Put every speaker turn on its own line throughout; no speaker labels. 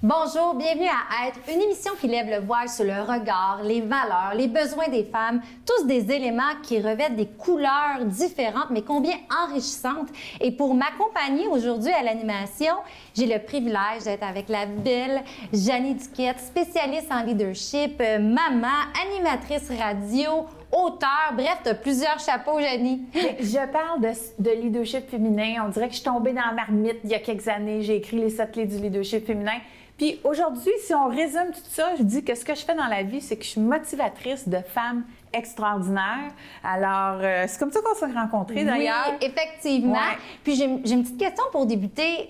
Bonjour, bienvenue à Être, une émission qui lève le voile sur le regard, les valeurs, les besoins des femmes, tous des éléments qui revêtent des couleurs différentes, mais combien enrichissantes. Et pour m'accompagner aujourd'hui à l'animation, j'ai le privilège d'être avec la belle Janie Duquette, spécialiste en leadership, maman, animatrice radio, auteur, bref, tu as plusieurs chapeaux, Janie.
Je parle de leadership féminin. On dirait que je suis tombée dans la marmite il y a quelques années. J'ai écrit les 7 clés du leadership féminin. Puis aujourd'hui, si on résume tout ça, je dis que ce que je fais dans la vie, c'est que je suis motivatrice de femmes extraordinaires. Alors, c'est comme ça qu'on s'est rencontrés, d'ailleurs.
Oui, effectivement.
Ouais.
Puis j'ai une petite question pour débuter.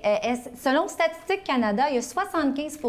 Selon Statistique Canada, il y a 75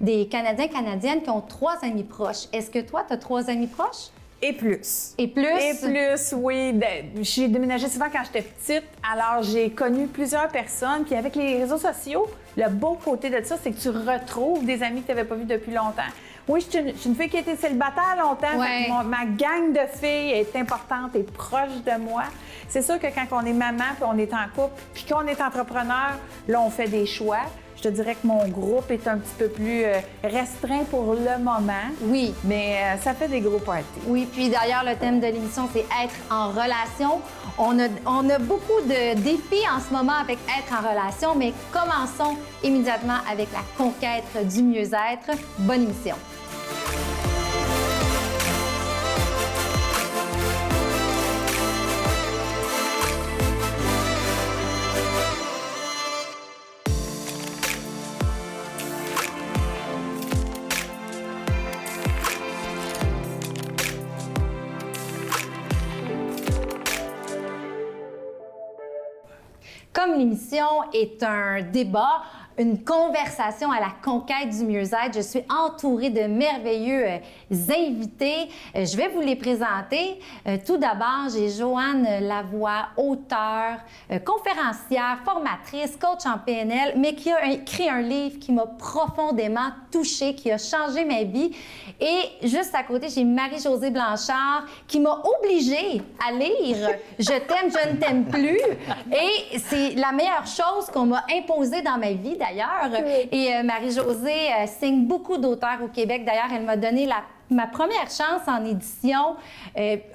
des Canadiens et Canadiennes qui ont 3 amis proches. Est-ce que toi, tu as 3 amis proches?
Et plus.
Et plus?
Et plus, oui. J'ai déménagé souvent quand j'étais petite, alors j'ai connu plusieurs personnes. Puis avec les réseaux sociaux, le beau côté de ça, c'est que tu retrouves des amis que tu n'avais pas vus depuis longtemps. Oui, je suis une fille qui a été célibataire longtemps.
Ouais.
Fait que ma gang de filles est importante et proche de moi. C'est sûr que quand on est maman, puis on est en couple, puis qu'on est entrepreneur, là, on fait des choix. Je te dirais que mon groupe est un petit peu plus restreint pour le moment.
Oui.
Mais ça fait des gros parties.
Oui, puis d'ailleurs, le thème de l'émission, c'est être en relation. On a beaucoup de défis en ce moment avec être en relation, mais commençons immédiatement avec la conquête du mieux-être. Bonne émission. Comme l'émission est un débat, une conversation à la conquête du mieux-être, je suis entourée de merveilleux invités. Je vais vous les présenter. Tout d'abord, j'ai Joanne Lavoie, auteure, conférencière, formatrice, coach en PNL, mais qui a écrit un livre qui m'a profondément touchée, qui a changé ma vie. Et juste à côté, j'ai Marie-Josée Blanchard qui m'a obligée à lire « Je t'aime, je ne t'aime plus ». Et c'est la meilleure chose qu'on m'a imposée dans ma vie, d'ailleurs. Oui. Et Marie-Josée signe beaucoup d'auteurs au Québec. D'ailleurs, elle m'a donné ma première chance en édition.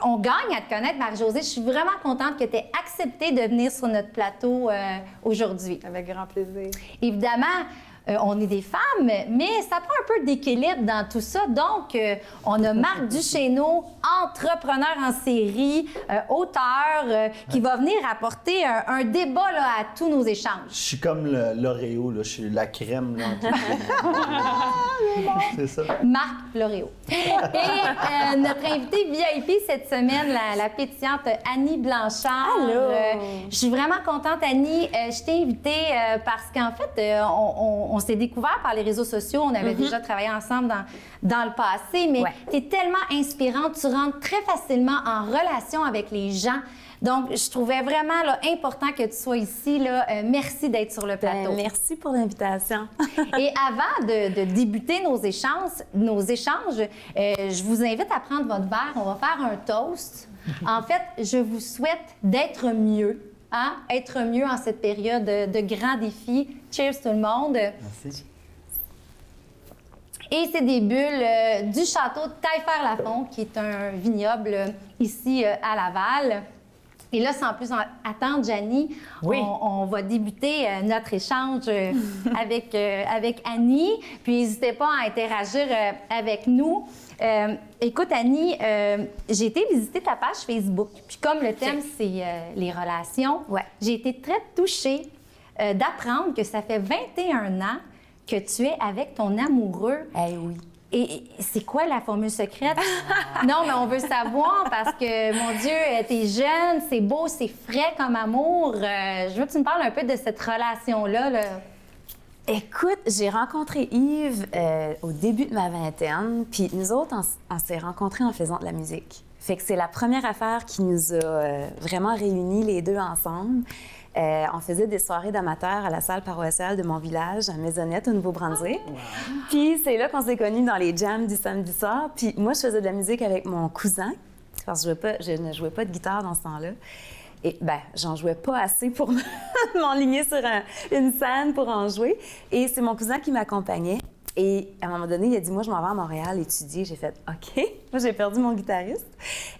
On gagne à te connaître, Marie-Josée. Je suis vraiment contente que tu aies accepté de venir sur notre plateau aujourd'hui.
Avec grand plaisir.
Évidemment, on est des femmes, mais ça prend un peu d'équilibre dans tout ça. Donc, on a Marc Duchesneau, entrepreneur en série, auteur, qui va venir apporter un débat là, à tous nos échanges.
Je suis comme l'Oreo, là. Je suis la crème. Là, c'est ça.
Marc L'Oreo. Et notre invitée VIP cette semaine, la pétillante Annie Blanchard.
Allô!
Je suis vraiment contente, Annie. Je t'ai invitée parce qu'en fait, on s'est découvert par les réseaux sociaux. On avait déjà travaillé ensemble dans le passé, mais tu es tellement inspirante. Tu rentres très facilement en relation avec les gens. Donc, je trouvais vraiment là, important que tu sois ici. Là. Merci d'être sur le plateau.
Merci pour l'invitation.
Et avant de débuter nos échanges, je vous invite à prendre votre verre. On va faire un toast. En fait, je vous souhaite d'être mieux. Hein? Être mieux en cette période de grands défis. Cheers tout le monde.
Merci.
Et c'est des bulles du château de Taillefer-Lafont, qui est un vignoble ici à Laval. Et là, sans plus attendre, Janie,
oui.
on va débuter notre échange avec Annie. Puis n'hésitez pas à interagir avec nous. Écoute, Annie, j'ai été visiter ta page Facebook. Puis comme le thème, c'est les relations, j'ai été très touchée d'apprendre que ça fait 21 ans que tu es avec ton amoureux.
Eh oui.
Et c'est quoi la formule secrète? Non, mais on veut savoir parce que, mon Dieu, t'es jeune, c'est beau, c'est frais comme amour. Je veux que tu me parles un peu de cette relation-là. Là.
Écoute, j'ai rencontré Yves au début de ma vingtaine, puis nous autres, on s'est rencontrés en faisant de la musique. Fait que c'est la première affaire qui nous a vraiment réunis les deux ensemble. On faisait des soirées d'amateurs à la salle paroissiale de mon village, à Maisonnette, au Nouveau-Brunswick. Oh, wow. Puis c'est là qu'on s'est connus dans les jams du samedi soir. Puis moi, je faisais de la musique avec mon cousin, parce que je ne jouais pas de guitare dans ce temps-là. Et j'en jouais pas assez pour m'enligner sur une scène pour en jouer. Et c'est mon cousin qui m'accompagnait. Et à un moment donné, il a dit, moi, je m'en vais à Montréal étudier. J'ai fait, OK. Moi, j'ai perdu mon guitariste.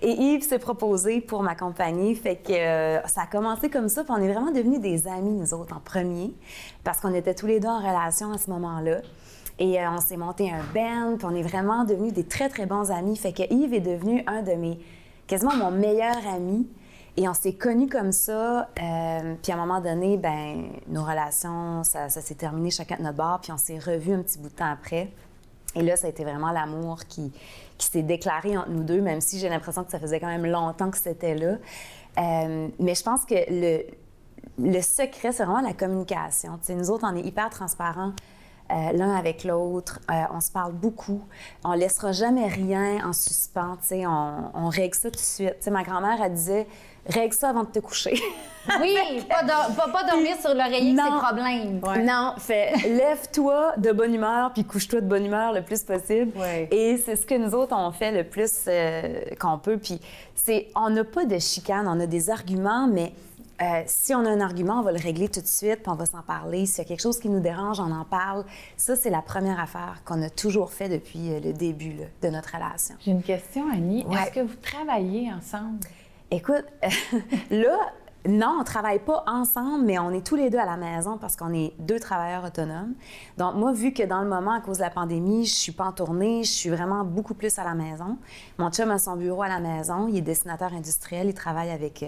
Et Yves s'est proposé pour m'accompagner. Fait que ça a commencé comme ça. Puis on est vraiment devenus des amis, nous autres, en premier. Parce qu'on était tous les deux en relation à ce moment-là. Et on s'est monté un band. Puis on est vraiment devenus des très, très bons amis. Fait que Yves est devenu quasiment mon meilleur ami. Et on s'est connus comme ça, puis à un moment donné, nos relations, ça s'est terminé chacun de notre bord, puis on s'est revus un petit bout de temps après. Et là, ça a été vraiment l'amour qui s'est déclaré entre nous deux, même si j'ai l'impression que ça faisait quand même longtemps que c'était là. Mais je pense que le secret, c'est vraiment la communication. Tu sais, nous autres, on est hyper transparents. L'un avec l'autre, on se parle beaucoup, on laissera jamais rien en suspens, tu sais, on règle ça tout de suite. Tu sais, ma grand-mère, elle disait, règle ça avant de te coucher.
Oui, pas dormir sur l'oreiller, c'est le problème.
Ouais.
Non, lève-toi de bonne humeur puis couche-toi de bonne humeur le plus possible.
Ouais.
Et c'est ce que nous autres, on fait le plus qu'on peut. Puis on n'a pas de chicane, on a des arguments, mais si on a un argument, on va le régler tout de suite, puis on va s'en parler. S'il y a quelque chose qui nous dérange, on en parle. Ça, c'est la première affaire qu'on a toujours fait depuis le début là, de notre relation.
J'ai une question, Annie.
Ouais.
Est-ce que vous travaillez ensemble?
Écoute, là, non, on ne travaille pas ensemble, mais on est tous les deux à la maison parce qu'on est deux travailleurs autonomes. Donc, moi, vu que dans le moment, à cause de la pandémie, je ne suis pas en tournée, je suis vraiment beaucoup plus à la maison. Mon chum a son bureau à la maison, il est dessinateur industriel, il travaille avec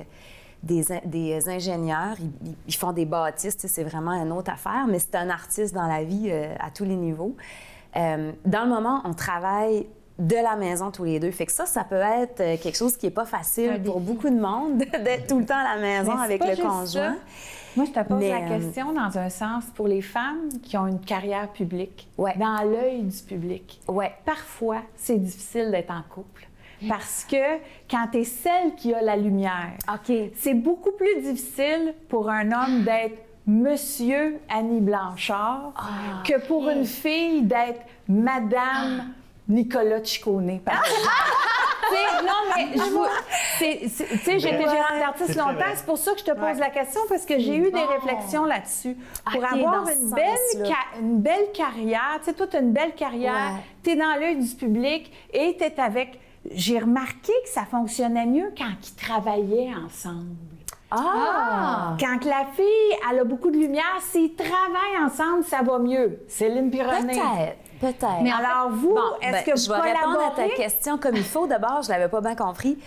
des ingénieurs, ils font des bâtisses, c'est vraiment une autre affaire, mais c'est un artiste dans la vie à tous les niveaux. Dans le moment, on travaille de la maison tous les deux. Fait que ça peut être quelque chose qui n'est pas facile pour beaucoup de monde, d'être tout le temps à la maison
Mais
avec
c'est pas
le
juste
conjoint.
ça. Moi, je te pose
Mais,
la question dans un sens pour les femmes qui ont une carrière publique,
Ouais.
dans l'œil du public.
Ouais.
Parfois, c'est difficile d'être en couple. Parce que quand tu es celle qui a la lumière,
OK.
c'est beaucoup plus difficile pour un homme d'être Monsieur Annie Blanchard que pour une fille d'être Madame Nicolas Ciccone, par exemple. Tu sais, non, mais tu sais, j'ai été gérante d'artiste
C'est très
longtemps,
vrai.
c'est pour ça que je te pose la question, parce que j'ai eu des réflexions là-dessus. Pour
Ok,
avoir
dans ce
une
sens-là.
belle carrière, tu sais, toi, tu as une belle carrière,
Ouais.
tu es dans l'œil du public et tu es avec... J'ai remarqué que ça fonctionnait mieux quand ils travaillaient ensemble. Quand que la fille, elle a beaucoup de lumière, s'ils travaillent ensemble, ça va mieux. Céline Pironnet.
Peut-être.
Mais alors, vous, est-ce que
je
vous
vais répondre à ta
collaborez?
question comme il faut. D'abord, je l'avais pas bien compris.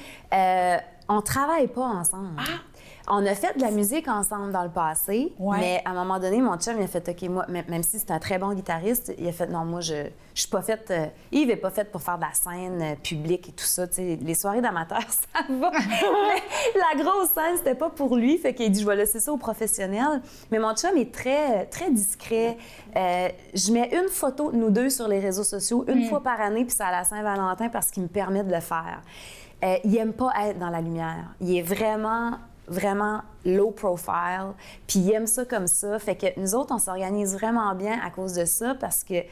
On travaille pas ensemble. On a fait de la musique ensemble dans le passé,
Ouais.
mais à un moment donné, mon chum, il a fait, OK, moi, même si c'est un très bon guitariste, il a fait, non, moi, je suis pas faite, Yves n'est pas faite pour faire de la scène publique et tout ça, tu sais, les soirées d'amateurs, ça va. Mais la grosse scène, c'était pas pour lui, fait qu'il dit, je vais laisser ça aux professionnels. Mais mon chum est très, très discret. Je mets une photo de nous deux sur les réseaux sociaux une fois par année, puis c'est à la Saint-Valentin parce qu'il me permet de le faire. Il aime pas être dans la lumière. Il est vraiment low profile, puis il aime ça comme ça. Fait que nous autres, on s'organise vraiment bien à cause de ça parce que,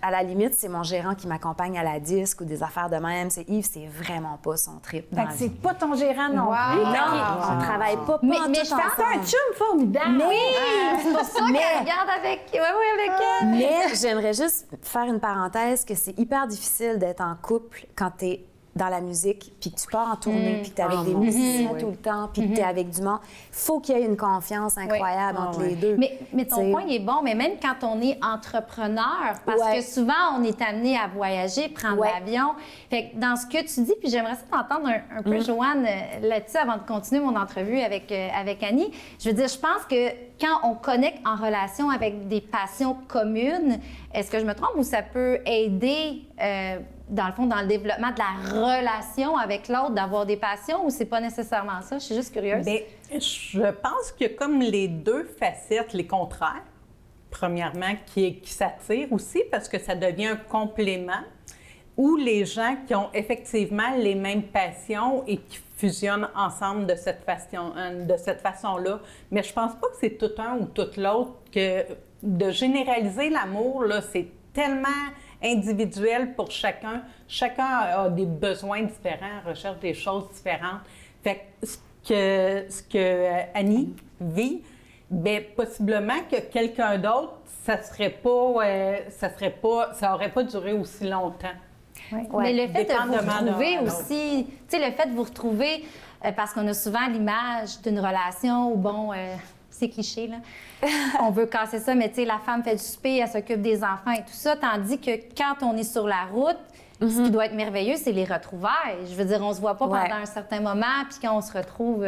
à la limite, c'est mon gérant qui m'accompagne à la disque ou des affaires de même. C'est Yves, c'est vraiment pas son trip dans
Fait
la
que
vie.
c'est pas ton gérant non
Wow.
plus.
Non, on travaille pas
Mais
pantoute
je pense
T'as un
ensemble.
chum formidable.
C'est pour ça qu'elle regarde avec... Oui, avec elle.
Mais j'aimerais juste faire une parenthèse que c'est hyper difficile d'être en couple quand t'es dans la musique, puis que tu pars en tournée, puis que t'es avec des musiciens tout le temps, puis que t'es avec du monde. Faut qu'il y ait une confiance incroyable entre les deux.
Mais ton
T'sais.
point il est bon, mais même quand on est entrepreneur, parce
Ouais.
que souvent, on est amené à voyager, prendre
Ouais.
l'avion. Fait que dans ce que tu dis, puis j'aimerais ça t'entendre un peu, Joanne, là-dessus, avant de continuer mon entrevue avec Annie. Je veux dire, je pense que quand on connecte en relation avec des passions communes, est-ce que je me trompe ou ça peut aider, dans le fond, dans le développement de la relation avec l'autre, d'avoir des passions ou c'est pas nécessairement ça? Je suis juste curieuse.
Bien, je pense qu'il y a comme les deux facettes, les contraires. Premièrement, qui s'attirent aussi parce que ça devient un complément, ou les gens qui ont effectivement les mêmes passions et qui fusionnent ensemble de cette façon-là. Mais je pense pas que c'est tout un ou tout l'autre, que de généraliser l'amour, là, c'est tellement individuel pour chacun. Chacun a des besoins différents, recherche des choses différentes. Fait que ce que Annie vit, bien, possiblement que quelqu'un d'autre, ça aurait pas duré aussi longtemps.
Mais le fait de vous
Dépendamment
retrouver
d'un à
aussi, tu sais, le fait de vous retrouver, parce qu'on a souvent l'image d'une relation où, bon, c'est cliché, là, on veut casser ça, mais tu sais, la femme fait du souper, elle s'occupe des enfants et tout ça, tandis que quand on est sur la route, ce qui doit être merveilleux, c'est les retrouvailles. Je veux dire, on se voit pas pendant un certain moment, puis quand on se retrouve,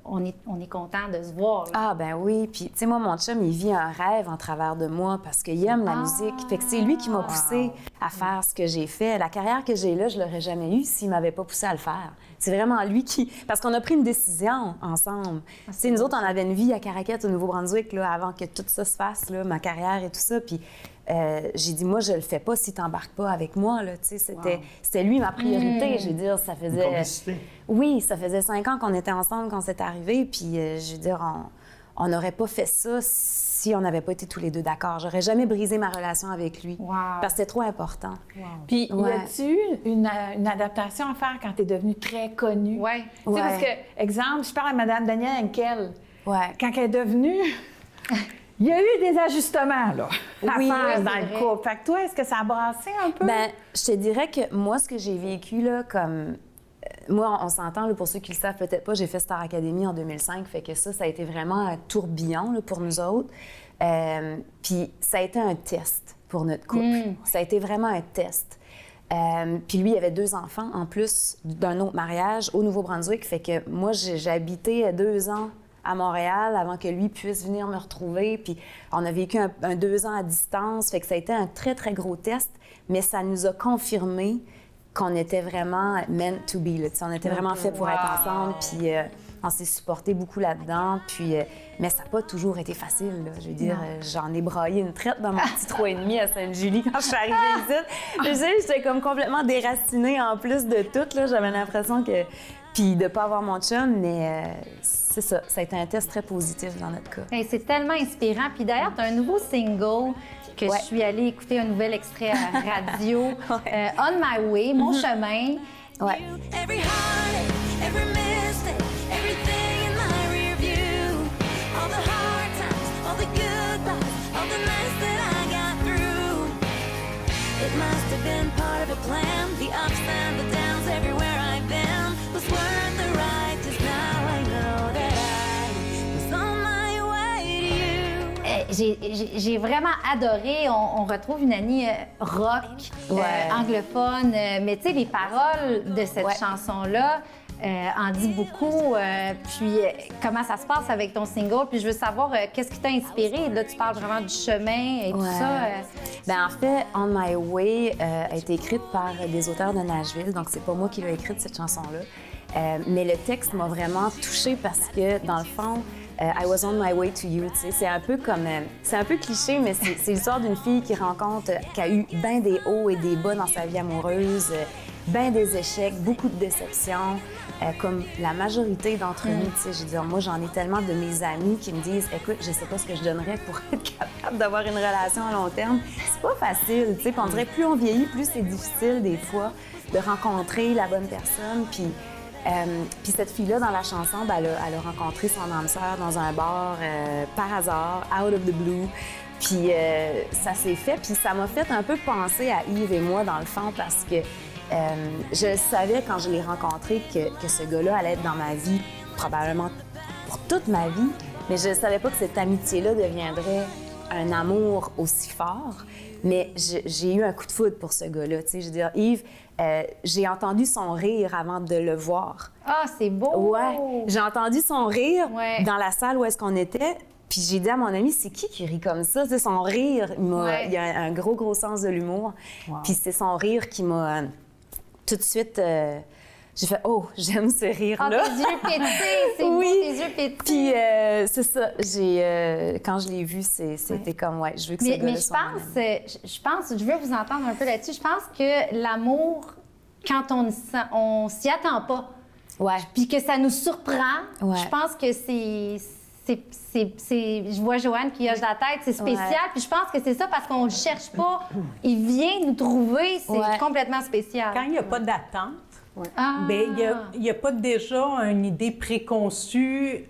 on est content de se voir. Là.
Ah, ben oui. Puis, tu sais, moi, mon chum, il vit un rêve en travers de moi parce qu'il aime la musique. Fait que c'est lui qui m'a poussée à faire ce que j'ai fait. La carrière que j'ai là, je l'aurais jamais eue s'il m'avait pas poussée à le faire. C'est vraiment lui qui... Parce qu'on a pris une décision ensemble. Tu sais, nous autres, on avait une vie à Caraquette, au Nouveau-Brunswick, là, avant que tout ça se fasse, là, ma carrière et tout ça. Puis j'ai dit, moi, je le fais pas si t'embarques pas avec moi, là. Tu sais, c'était lui ma priorité. Je veux dire, ça faisait...
Une complicité.
Oui, ça faisait 5 ans qu'on était ensemble quand c'est arrivé. Puis, je veux dire, on n'aurait pas fait ça si on n'avait pas été tous les deux d'accord. J'aurais jamais brisé ma relation avec lui. Parce que c'était trop important.
Puis, y a-tu une adaptation à faire quand tu es devenue très connue?
Oui.
Tu sais, parce que, exemple, je parle à Mme Danielle Henkel.
Ouais.
Quand elle est devenue, il y a eu des ajustements, là, à faire dans le couple. Fait que toi, est-ce que ça a brassé un peu?
Bien, je te dirais que moi, ce que j'ai vécu, là, comme... Moi, on s'entend, là, pour ceux qui le savent peut-être pas, j'ai fait Star Academy en 2005, fait que ça a été vraiment un tourbillon là, pour nous autres. Puis ça a été un test pour notre couple. Ça a été vraiment un test. Puis lui, il avait 2 enfants, en plus d'un autre mariage au Nouveau-Brunswick, fait que moi, j'ai habité 2 ans à Montréal avant que lui puisse venir me retrouver. Puis on a vécu un 2 ans à distance, fait que ça a été un très, très gros test, mais ça nous a confirmé qu'on était vraiment meant to be. Là. On était vraiment fait pour être ensemble, puis on s'est supporté beaucoup là-dedans. Puis, mais ça n'a pas toujours été facile. Là. Je veux dire, j'en ai braillé une traite dans mon petit 3,5 à Sainte-Julie quand je suis arrivée ici. Je sais, j'étais comme complètement déracinée en plus de tout. Là. J'avais l'impression que... Puis de ne pas avoir mon chum, mais c'est ça. Ça a été un test très positif dans notre cas.
Hey, c'est tellement inspirant. Puis d'ailleurs, tu as un nouveau single que je suis allée écouter un nouvel extrait à la radio. On My Way, Mon chemin.
Ouais.
Every heartache, every mistake, everything in my rear view. All the hard times, all the goodbyes, all the nights that I got through. It must have been part of a plan. The ups and the downs, everywhere I've been was worth the ride. 'Cause now I know that I was on my way to you.
J'ai vraiment adoré. On retrouve une Annie rock, anglophone. Mais tu sais, les paroles de cette chanson-là en dit beaucoup. Puis comment ça se passe avec ton single? Puis je veux savoir qu'est-ce qui t'a inspiré. Là, tu parles vraiment du chemin et tout ça.
Bien, en fait, On My Way a été écrite par des auteurs de Nashville. Donc, c'est pas moi qui l'ai écrite, cette chanson-là. Mais le texte m'a vraiment touchée parce que, dans le fond, I was on my way to you, tu sais. C'est un peu comme... c'est un peu cliché, mais c'est l'histoire d'une fille qui rencontre... qui a eu bien des hauts et des bas dans sa vie amoureuse, bien des échecs, beaucoup de déceptions, comme la majorité d'entre nous, tu sais. Je veux dire, moi, j'en ai tellement de mes amis qui me disent « Écoute, je sais pas ce que je donnerais pour être capable d'avoir une relation à long terme. » C'est pas facile, tu sais. Puis on dirait plus on vieillit, plus c'est difficile, des fois, de rencontrer la bonne personne. Puis cette fille-là, dans la chanson, ben, elle a rencontré son âme sœur dans un bar par hasard, out of the blue. Puis ça s'est fait, puis ça m'a fait un peu penser à Yves et moi, dans le fond, parce que je savais quand je l'ai rencontré que ce gars-là allait être dans ma vie, probablement pour toute ma vie, mais je ne savais pas que cette amitié-là deviendrait un amour aussi fort. Mais j'ai eu un coup de foudre pour ce gars-là. Tu sais, je veux dire, Yves, j'ai entendu son rire avant de le voir.
Ah, c'est beau!
Ouais, j'ai entendu son rire dans la salle où est-ce qu'on était. Puis j'ai dit à mon ami, c'est qui rit comme ça? Tu sais, son rire, il y a un gros sens de l'humour. Puis c'est son rire qui m'a tout de suite... j'ai fait « Oh, j'aime ce rire-là! »
Ah, tes yeux pétés! C'est beau, tes yeux pétés!
Puis c'est ça, quand je l'ai vu, c'était comme, ouais, je veux que ce gars-là soit mon ami.
Je veux vous entendre un peu là-dessus. Je pense que l'amour, quand on s'y attend pas, puis que ça nous surprend, je pense que je vois Joanne qui hoche la tête, c'est spécial. Puis je pense que c'est ça parce qu'on le cherche pas. Il vient nous trouver, c'est complètement spécial.
Quand il n'y a pas d'attente
Ah!
Bien, il n'y a pas déjà une idée préconçue.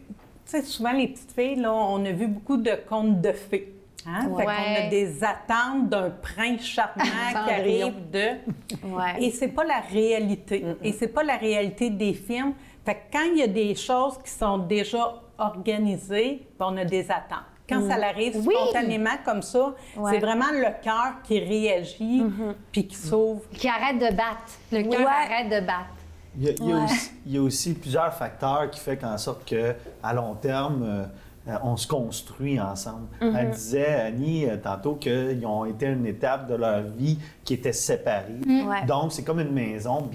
Tu sais, souvent, les petites filles, là, on a vu beaucoup de contes de fées. Hein? Fait qu'on a
Ouais.
des attentes d'un prince charmant qui arrive de...
Ouais.
Et c'est pas la réalité. Et c'est pas la réalité des films. Fait que quand il y a des choses qui sont déjà organisées, ben, on a des attentes. Quand ça arrive
Oui.
spontanément comme ça,
Ouais.
c'est vraiment le cœur qui réagit puis qui s'ouvre.
Qui arrête de battre. Le cœur
Ouais.
arrête de battre.
Il y a aussi plusieurs facteurs qui font qu'en sorte qu'à long terme, on se construit ensemble. Elle disait, Annie, tantôt, qu'ils ont été à une étape de leur vie qui était séparée.
Ouais.
Donc, c'est comme une maison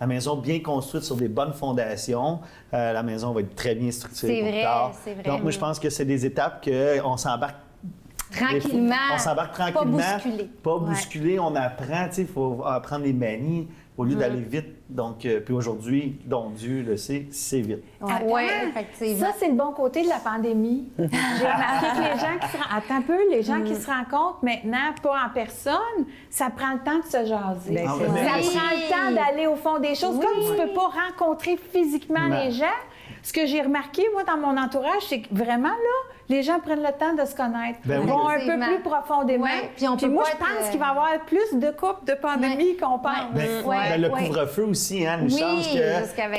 la maison bien construite sur des bonnes fondations. La maison va être très bien structurée
C'est
pour
vrai,
plus tard.
c'est vrai.
Donc, moi, je pense que c'est des étapes qu'on s'embarque
Tranquillement.
on s'embarque tranquillement.
Pas bousculé.
Pas bousculé, on apprend, tu sais, il faut apprendre les manies au lieu d'aller vite. Donc, puis aujourd'hui, dont Dieu le sait, c'est vite.
Oui, effectivement.
Ça, c'est le bon côté de la pandémie. J'ai remarqué que les gens qui se attends un peu, les gens qui se rencontrent maintenant, pas en personne, ça prend le temps de se jaser.
Ben,
Ah,
c'est
ben,
Ça
merci.
prend le temps d'aller au fond des choses. Comme tu peux pas rencontrer physiquement
Non.
les gens, ce que j'ai remarqué, moi, dans mon entourage, c'est que vraiment, là, les gens prennent le temps de se connaître.
Ben
Ils
oui.
vont un peu
Effectivement.
plus profondément.
Ouais, puis on peut
moi,
pas
je
être,
pense qu'il va y avoir plus de couples de pandémie qu'on pense.
Ben,
Ouais,
ben, le
ouais.
couvre-feu aussi, hein, une
Oui,
chance que...
jusqu'à 20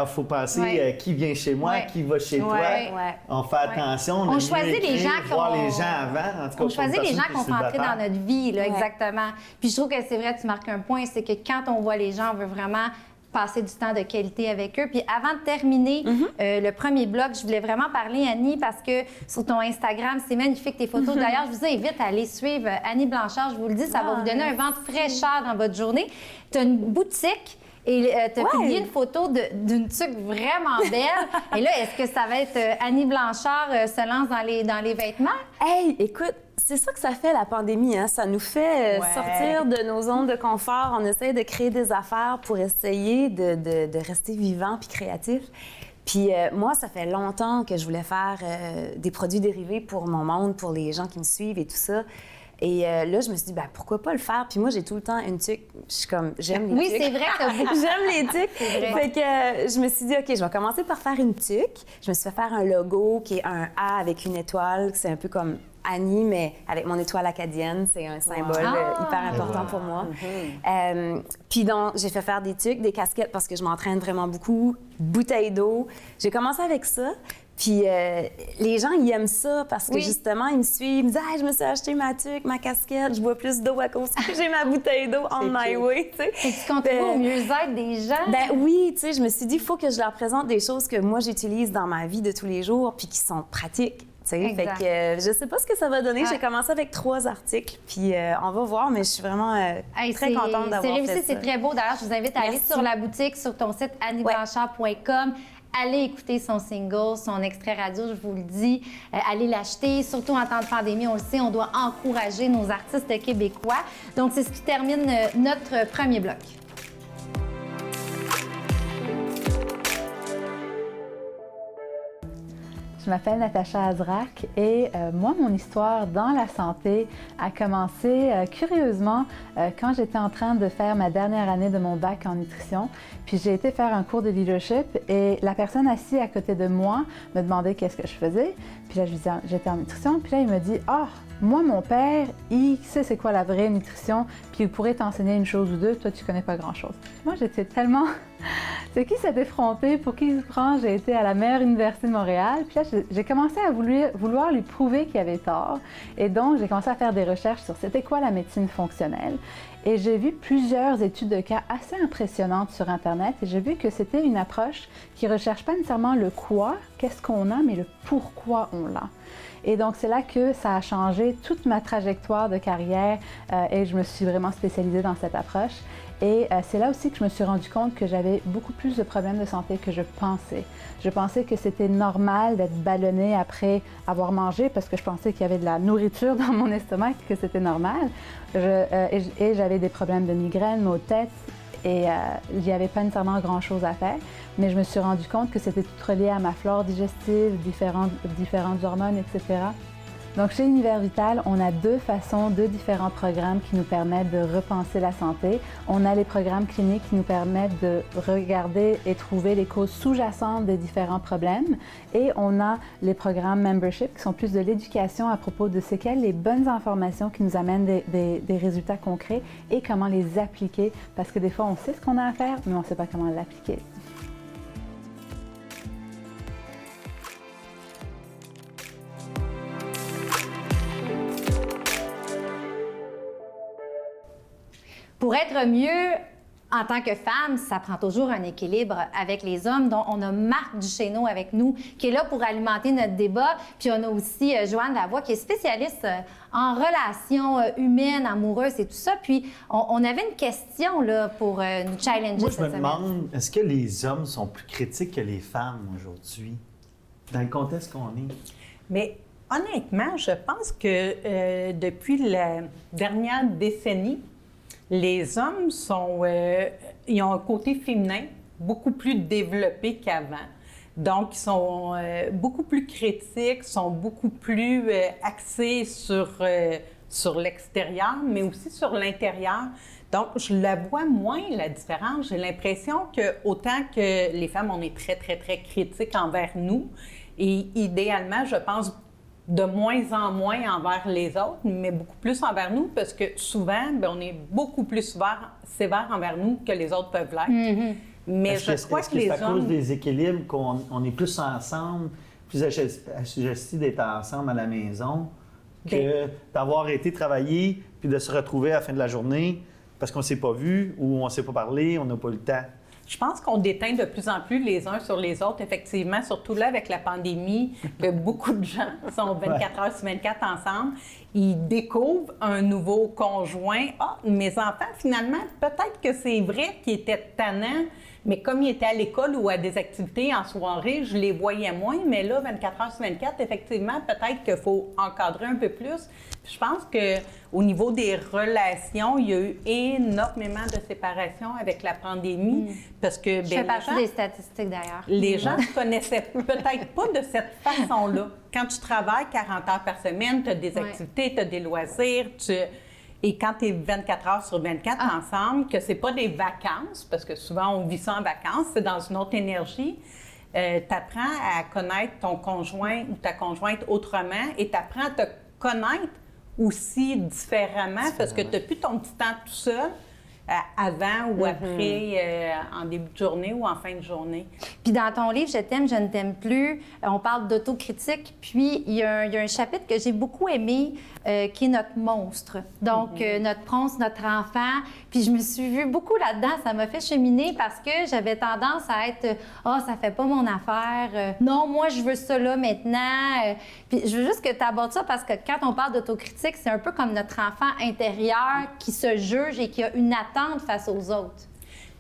heures.
faut penser
Ouais.
qui vient chez moi,
Ouais.
qui va chez toi.
Ouais.
Ouais.
On fait attention.
On
a mieux
choisit les
écrit,
gens
voir
qu'on-
les gens avant. En tout cas,
On
pour
choisit
une
les gens
personne
qu'on
qui est
fait entrer dans
célibataire.
notre vie, là,
Ouais.
exactement. Puis je trouve que c'est vrai, tu marques un point, c'est que quand on voit les gens, on veut vraiment passer du temps de qualité avec eux. Puis avant de terminer le premier blog, je voulais vraiment parler, Annie, parce que sur ton Instagram, c'est magnifique tes photos. D'ailleurs, je vous invite à aller suivre Annie Blanchard. Je vous le dis, ça va vous donner un vent de fraîcheur dans votre journée. Tu as une boutique. Et tu as publié une photo d'une tuque vraiment belle. Et là, est-ce que ça va être Annie Blanchard se lance dans les vêtements?
Hey, écoute, c'est ça que ça fait la pandémie, hein? Ça nous fait
Ouais.
sortir de nos zones de confort. On essaie de créer des affaires pour essayer de rester vivant puis créatif. Puis moi, ça fait longtemps que je voulais faire des produits dérivés pour mon monde, pour les gens qui me suivent et tout ça. Et là, je me suis dit, ben, pourquoi pas le faire? Puis moi, j'ai tout le temps une tuque. Je suis comme, j'aime les
Oui,
tuques.
c'est vrai que t'as beaucoup.
J'aime les tuques.
vrai.
Fait que je me suis dit, OK, je vais commencer par faire une tuque. Je me suis fait faire un logo qui est un A avec une étoile. C'est un peu comme Annie, mais avec mon étoile acadienne. C'est un symbole hyper important pour moi. Puis donc, j'ai fait faire des tuques, des casquettes parce que je m'entraîne vraiment beaucoup, bouteilles d'eau. J'ai commencé avec ça. Puis les gens, ils aiment ça parce que
Oui.
justement, ils me suivent, ils me disent « Hey, je me suis acheté ma tuque, ma casquette, je bois plus d'eau à cause que j'ai ma bouteille d'eau on my way. » tu sais.
Et tu contribues au mieux-être des gens.
Ben oui, tu sais, je me suis dit, il faut que je leur présente des choses que moi, j'utilise dans ma vie de tous les jours puis qui sont pratiques. Tu sais. Fait
Exact.
que je sais pas ce que ça va donner.
Ah.
J'ai commencé avec 3 articles, puis on va voir, mais je suis vraiment
Hey,
très contente d'avoir
C'est
fait
réussi,
ça.
c'est très beau. D'ailleurs, je vous invite à aller
Merci.
sur la boutique, sur ton site annieblanchard.com. Allez écouter son single, son extrait radio, je vous le dis. Allez l'acheter, surtout en temps de pandémie, on le sait, on doit encourager nos artistes québécois. Donc, c'est ce qui termine notre premier bloc.
Je m'appelle Natacha Azrak et moi, mon histoire dans la santé a commencé curieusement quand j'étais en train de faire ma dernière année de mon bac en nutrition. Puis j'ai été faire un cours de leadership et la personne assise à côté de moi me demandait qu'est-ce que je faisais. Puis là, je lui disais, j'étais en nutrition. Puis là, il me dit, ah, moi, mon père, il sait c'est quoi la vraie nutrition, puis il pourrait t'enseigner une chose ou deux. Toi, tu connais pas grand-chose. Moi, j'étais tellement... C'est qui s'est effronté, pour qui il se prend? J'ai été à la meilleure université de Montréal. Puis là, j'ai commencé à vouloir lui prouver qu'il avait tort. Et donc, j'ai commencé à faire des recherches sur c'était quoi la médecine fonctionnelle. Et j'ai vu plusieurs études de cas assez impressionnantes sur Internet. Et j'ai vu que c'était une approche qui ne recherche pas nécessairement le quoi, qu'est-ce qu'on a, mais le pourquoi on l'a. Et donc, c'est là que ça a changé toute ma trajectoire de carrière et je me suis vraiment spécialisée dans cette approche. Et c'est là aussi que je me suis rendu compte que j'avais beaucoup plus de problèmes de santé que je pensais. Je pensais que c'était normal d'être ballonnée après avoir mangé parce que je pensais qu'il y avait de la nourriture dans mon estomac, que c'était normal. Et j'avais des problèmes de migraine, maux de tête. Et il n'y avait pas nécessairement grand-chose à faire, mais je me suis rendu compte que c'était tout relié à ma flore digestive, différentes hormones, etc. Donc, chez Univers Vital, on a deux différents programmes qui nous permettent de repenser la santé. On a les programmes cliniques qui nous permettent de regarder et trouver les causes sous-jacentes des différents problèmes. Et on a les programmes membership qui sont plus de l'éducation à propos de c'est quelles les bonnes informations qui nous amènent des résultats concrets et comment les appliquer. Parce que des fois, on sait ce qu'on a à faire, mais on ne sait pas comment l'appliquer.
Pour être mieux en tant que femme, ça prend toujours un équilibre avec les hommes. Donc, on a Marc Duchesneau avec nous qui est là pour alimenter notre débat. Puis, on a aussi Joanne Lavoie qui est spécialiste en relations humaines, amoureuses et tout ça. Puis, on avait une question là, pour nous challenger
Moi, je
cette
me
semaine.
demande, est-ce que les hommes sont plus critiques que les femmes aujourd'hui, dans le contexte qu'on est?
Mais honnêtement, je pense que depuis la dernière décennie, les hommes ils ont un côté féminin beaucoup plus développé qu'avant. Donc, ils sont beaucoup plus critiques, sont beaucoup plus axés sur l'extérieur, mais aussi sur l'intérieur. Donc, je la vois moins, la différence. J'ai l'impression que autant que les femmes, on est très, très, très critiques envers nous, et idéalement, je pense de moins en moins envers les autres, mais beaucoup plus envers nous, parce que souvent, bien, on est beaucoup plus sévère envers nous que les autres peuvent l'être.
Mm-hmm.
Mais
Est-ce
je crois
est-ce
que les
c'est à cause
hommes...
des équilibres qu'on est plus ensemble, plus assujettis d'être ensemble à la maison, que d'avoir été travailler puis de se retrouver à la fin de la journée parce qu'on ne s'est pas vu ou on ne s'est pas parlé, on n'a pas eu le temps?
Je pense qu'on déteint de plus en plus les uns sur les autres, effectivement, surtout là avec la pandémie, que beaucoup de gens sont 24 heures sur 24 ensemble. Ils découvrent un nouveau conjoint. Ah, mes enfants, finalement, peut-être que c'est vrai qu'ils étaient tannants, mais comme ils étaient à l'école ou à des activités en soirée, je les voyais moins. Mais là, 24 heures sur 24, effectivement, peut-être qu'il faut encadrer un peu plus. Puis je pense qu'au niveau des relations, il y a eu énormément de séparations avec la pandémie. Parce que,
Je fais
bien,
partie des statistiques d'ailleurs.
les gens ne se connaissaient peut-être pas de cette façon-là. Quand tu travailles 40 heures par semaine, tu as des activités, tu as des loisirs, et quand tu es 24 heures sur 24 ensemble, que c'est pas des vacances, parce que souvent on vit ça en vacances, c'est dans une autre énergie, tu apprends à connaître ton conjoint ou ta conjointe autrement et tu apprends à te connaître aussi différemment, parce que tu n'as plus ton petit temps tout seul. Avant ou après, en début de journée ou en fin de journée.
Puis dans ton livre « Je t'aime, je ne t'aime plus », on parle d'autocritique. Puis il y a un chapitre que j'ai beaucoup aimé qui est notre monstre. Donc notre monstre, notre enfant. Puis je me suis vue beaucoup là-dedans. Ça m'a fait cheminer parce que j'avais tendance à être « Ah, ça fait pas mon affaire. Non, moi, je veux ça là maintenant. Puis je veux juste que tu abordes ça parce que quand on parle d'autocritique, c'est un peu comme notre enfant intérieur qui se juge et qui a une attente face aux autres.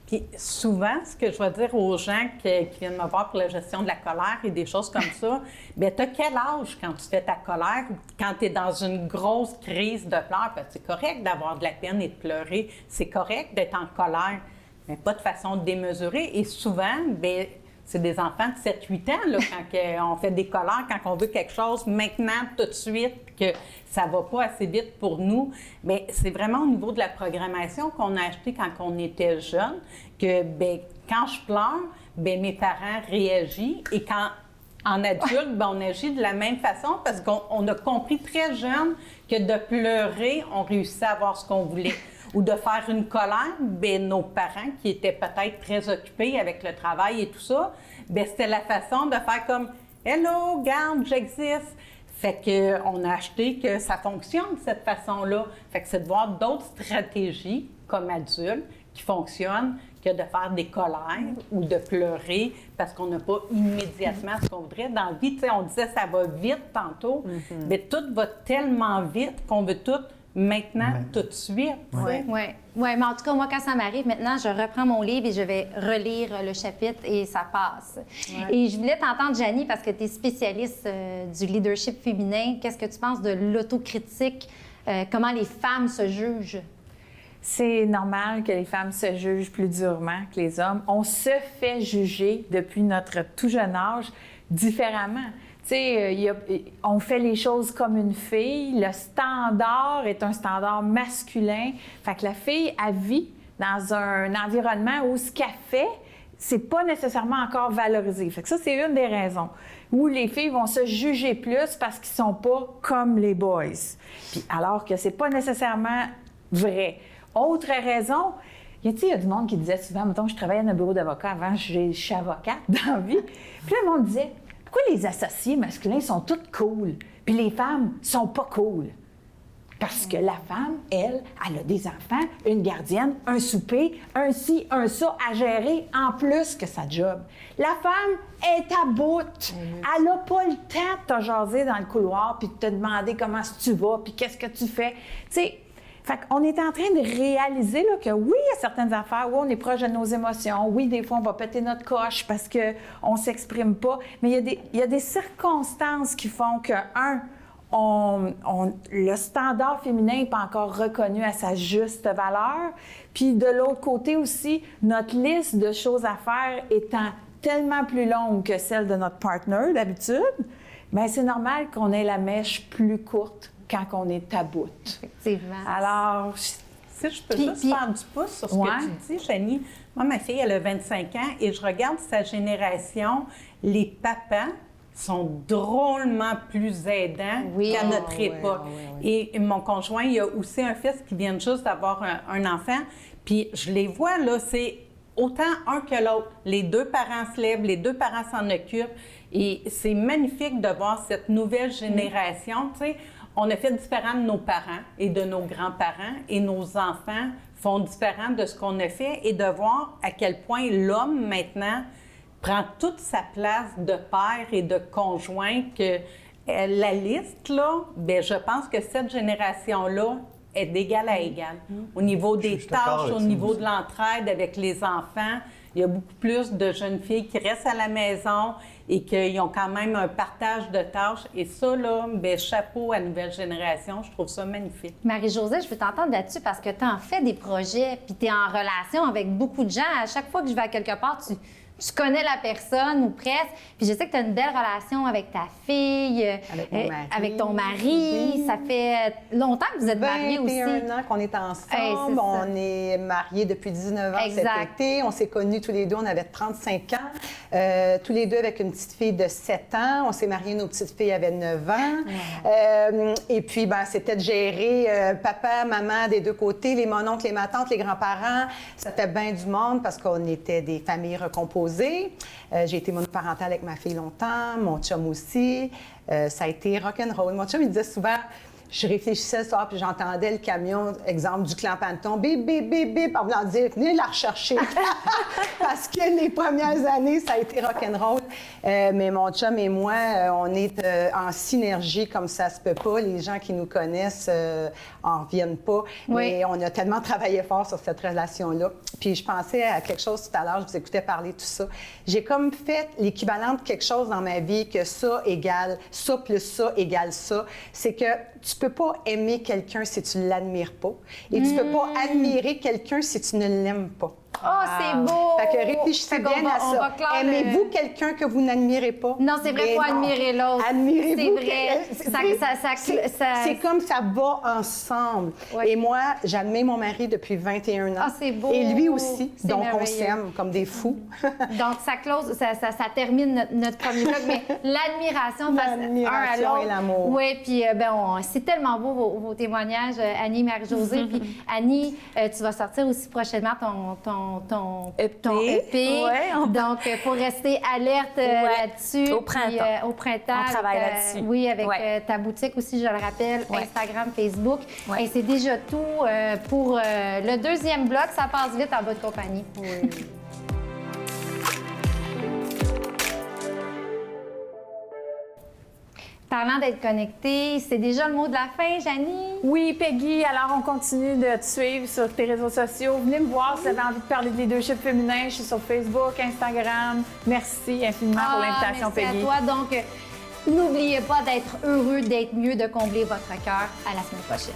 Puis souvent, ce que je vais dire aux gens qui viennent me voir pour la gestion de la colère et des choses comme ça, bien, tu as quel âge quand tu fais ta colère, quand tu es dans une grosse crise de pleurs? Parce que c'est correct d'avoir de la peine et de pleurer, c'est correct d'être en colère, mais pas de façon démesurée. Et souvent, bien, c'est des enfants de 7-8 ans, là, quand on fait des colères, quand on veut quelque chose maintenant, tout de suite, que ça va pas assez vite pour nous. Bien, c'est vraiment au niveau de la programmation qu'on a acheté quand on était jeune, que bien, quand je pleure, bien, mes parents réagissent et quand en adulte, bien, on agit de la même façon parce qu'on a compris très jeune que de pleurer, on réussissait à avoir ce qu'on voulait. Ou de faire une colère, bien, nos parents, qui étaient peut-être très occupés avec le travail et tout ça, bien, c'était la façon de faire comme « Hello, regarde, j'existe ». Fait qu'on a acheté que ça fonctionne, cette façon-là. Fait que c'est de voir d'autres stratégies, comme adultes, qui fonctionnent, que de faire des colères ou de pleurer parce qu'on n'a pas immédiatement ce qu'on voudrait. Dans la vie, tu sais, on disait « ça va vite » tantôt, mais tout va tellement vite qu'on veut tout maintenant, tout de suite.
Oui, mais en tout cas, moi, quand ça m'arrive, maintenant, je reprends mon livre et je vais relire le chapitre et ça passe.
Ouais.
Et je voulais t'entendre, Janie, parce que tu es spécialiste du leadership féminin. Qu'est-ce que tu penses de l'autocritique? Comment les femmes se jugent?
C'est normal que les femmes se jugent plus durement que les hommes. On se fait juger depuis notre tout jeune âge différemment. On fait les choses comme une fille. Le standard est un standard masculin. Fait que la fille, elle vit dans un environnement où ce qu'elle fait, c'est pas nécessairement encore valorisé. Fait que ça, c'est une des raisons où les filles vont se juger plus parce qu'ils sont pas comme les boys. Puis alors que c'est pas nécessairement vrai. Autre raison, il y a du monde qui disait souvent, mettons, je travaillais dans un bureau d'avocat avant, je suis avocate dans la vie. Puis là, le monde disait, pourquoi les associés masculins sont tous cool, puis les femmes sont pas cool? Parce que la femme, elle a des enfants, une gardienne, un souper, un ci, un ça à gérer en plus que sa job. La femme est à bout. Elle n'a pas le temps de te jaser dans le couloir puis de te demander comment tu vas puis qu'est-ce que tu fais. Tu sais, fait qu'on est en train de réaliser là, que oui, il y a certaines affaires, oui, on est proche de nos émotions, oui, des fois, on va péter notre coche parce qu'on ne s'exprime pas, mais il y a des circonstances qui font que, le standard féminin n'est pas encore reconnu à sa juste valeur. Puis de l'autre côté aussi, notre liste de choses à faire étant tellement plus longue que celle de notre partner d'habitude, bien c'est normal qu'on ait la mèche plus courte quand on est à bout.
Effectivement.
Alors,
Si je peux juste faire du pouce sur ce que tu dis, Chanie. Moi, ma fille, elle a 25 ans et je regarde sa génération, les papas sont drôlement plus aidants qu'à notre époque. Et mon conjoint, il a aussi un fils qui vient juste d'avoir un enfant. Puis je les vois, là, c'est autant un que l'autre. Les deux parents se lèvent, les deux parents s'en occupent. Et c'est magnifique de voir cette nouvelle génération. Tu sais, on a fait différent de nos parents et de nos grands-parents. Et nos enfants font différent de ce qu'on a fait. Et de voir à quel point l'homme, maintenant, prend toute sa place de père et de conjoint, que la liste, là, bien, je pense que cette génération-là est d'égal à égal. Au niveau des tâches, au niveau de l'entraide avec les enfants, il y a beaucoup plus de jeunes filles qui restent à la maison et qui ont quand même un partage de tâches. Et ça, là, bien, chapeau à la nouvelle génération, je trouve ça magnifique.
Marie-Josée, je veux t'entendre là-dessus parce que tu en fais des projets, puis tu es en relation avec beaucoup de gens. À chaque fois que je vais à quelque part, tu connais la personne ou presque. Puis je sais que tu as une belle relation avec ta fille, avec ton mari.
Oui.
Ça fait longtemps que vous êtes mariés aussi.
21 ans qu'on est ensemble. On est mariés depuis 19 ans cet été. On s'est connus tous les deux, on avait 35 ans. Tous les deux avec une petite fille de 7 ans. On s'est mariés, nos petites filles avaient 9 ans. Et puis, ben, c'était de gérer papa, maman des deux côtés, les mononcles, les matantes, les grands-parents. Ça fait bien du monde parce qu'on était des familles recomposées. J'ai été monoparentale avec ma fille longtemps, mon chum aussi. Ça a été rock'n'roll. Mon chum, il disait souvent, je réfléchissais le soir, puis j'entendais le camion, exemple, du clan Panton, bip, bip, bip, bip, en voulant dire, venez la rechercher. Parce que les premières années, ça a été rock'n'roll. Mais mon chum et moi, on est en synergie comme ça se peut pas. Les gens qui nous connaissent en reviennent pas.
Oui.
Mais on a tellement travaillé fort sur cette relation-là. Puis je pensais à quelque chose tout à l'heure, je vous écoutais parler de tout ça. J'ai comme fait l'équivalent de quelque chose dans ma vie que ça égale ça plus ça égale ça. C'est que tu peux pas aimer quelqu'un si tu l'admires pas. Et tu peux pas admirer quelqu'un si tu ne l'aimes pas.
Oh, c'est beau!
Fait que réfléchissez
Fait qu'on
bien
va-
à
on
ça.
va clore le-
Aimez-vous quelqu'un que vous n'admirez pas?
Non, c'est vrai, il faut
Mais non.
admirer l'autre.
Admirez-vous.
C'est vrai.
C'est comme ça va ensemble.
Ouais.
Et moi, j'admire mon mari depuis 21 ans.
Ah, c'est beau.
Et lui aussi.
C'est
Donc, on
merveilleux.
s'aime comme des fous.
Donc, ça termine notre premier bloc, mais l'admiration face un à
L'admiration
l'autre.
et l'amour.
Oui, puis c'est tellement beau vos témoignages, Annie, Marie-Josée. Puis Annie, tu vas sortir aussi prochainement ton EP.
Ouais,
Donc, pour rester alerte là-dessus.
Au printemps.
Puis, au printemps.
On travaille
avec,
là-dessus.
Oui, avec
Ouais.
ta boutique aussi, je le rappelle,
Ouais.
Instagram, Facebook.
Ouais.
Et c'est déjà tout pour le deuxième bloc. Ça passe vite en votre compagnie. Parlant d'être connecté, c'est déjà le mot de la fin, Janie?
Oui, Peggy, alors on continue de te suivre sur tes réseaux sociaux. Venez me voir si vous avez envie de parler de leadership féminin. Je suis sur Facebook, Instagram. Merci infiniment pour l'invitation,
merci
Peggy.
à toi. Donc, n'oubliez pas d'être heureux, d'être mieux, de combler votre cœur. À la semaine prochaine.